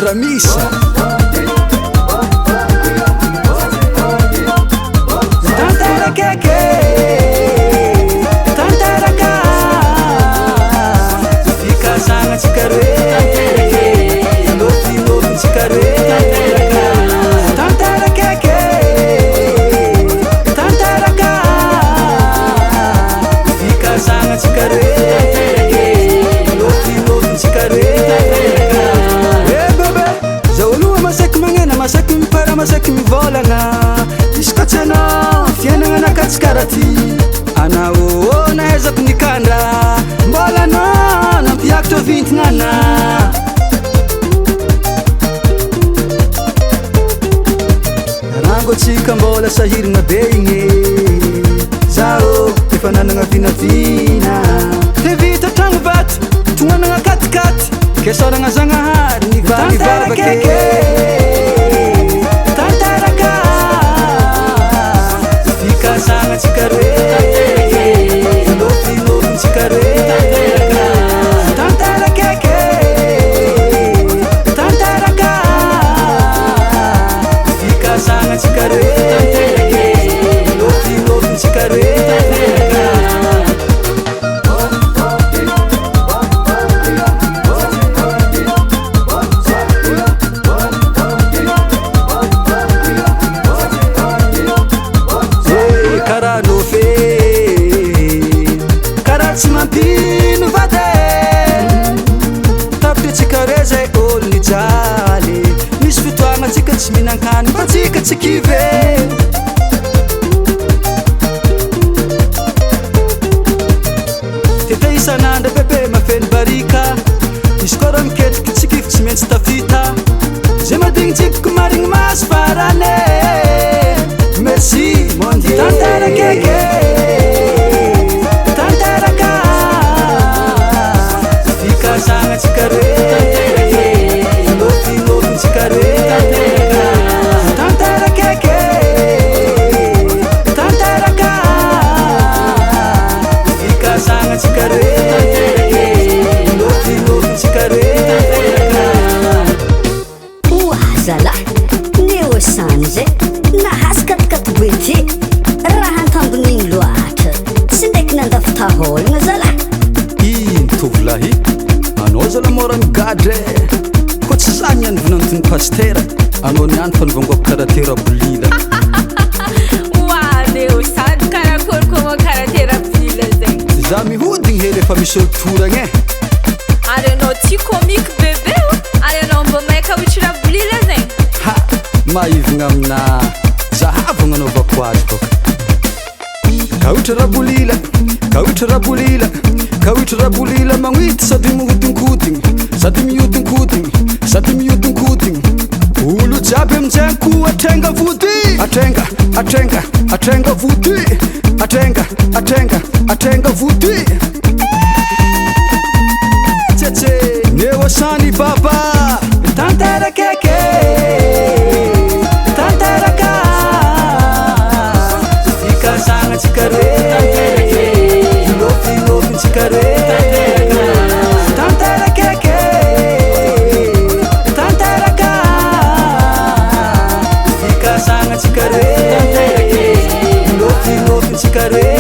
Ramisa. Tantara keke, tantara ka, fika sanga chikarwe, loti loti chikarwe, tantara keke, tantara ka, fika sanga chikarwe, loti loti chikarwe. Masaky mipara masaky mivolagna izy koa tsy anao fiainagna nakatsikarati anao nahaizako nikandra mbola anao nampiakatra vintignana rangotsika mbola sahiragna be igny zaho efa nanagna vinavina te vita tragno vato tognanagna katikaty kesoragna zagnahary nivavivavake sanga chikarwe loti loti chikarwe tantara keke tantara ka fika sanga chikarwe loti loti chikarwe Mampino vate tapitry tsika zay olo nijaly misy fotoagna tsika tsy mihinan-kany fa tsika tsy kive tete isan'andro bebe mafeny barika izy koa raha miketriky tsikify tsy maintsy tafita zay madigny tsikako marigny maso farane merci mon dieu tantara keke sanga chikarwe loti loti chikarwe tantara keke tantara ka fika sanga chikarwe loti loti chikarwe wazala neo sanje nahaskatkat beti raha tambonigny loatra tsy ndraiky nandafitahôlagna zala tovolahy anao zala mora migadre koa tsy za niany vinantony pastera anao niany fa nivangoko karatera bolila Neo sady karakory koa karatera bolila zegny za mihodigny hely efa misy olo toragna ary anao ty comique bebe ary anao mba mahay kawitry bolila zegny ha maivigna amina zahavagna anaovako azy boka kawitry rabolila kawitry rabolila kawitry rabolila magnity sady mihodinkodiny sady mihodinkodiny sady mihodinkodiny olo jiaby aminjay ko atrenga vody atrenga atrenga atrenga vody atrenga atrenga atrenga vody tsetse neo asany baba tantara keke tantara ka fika sanga chikarwe loti loti chikarwe tantara keke tantara ka fika sanga chikarwe loti loti chikarwe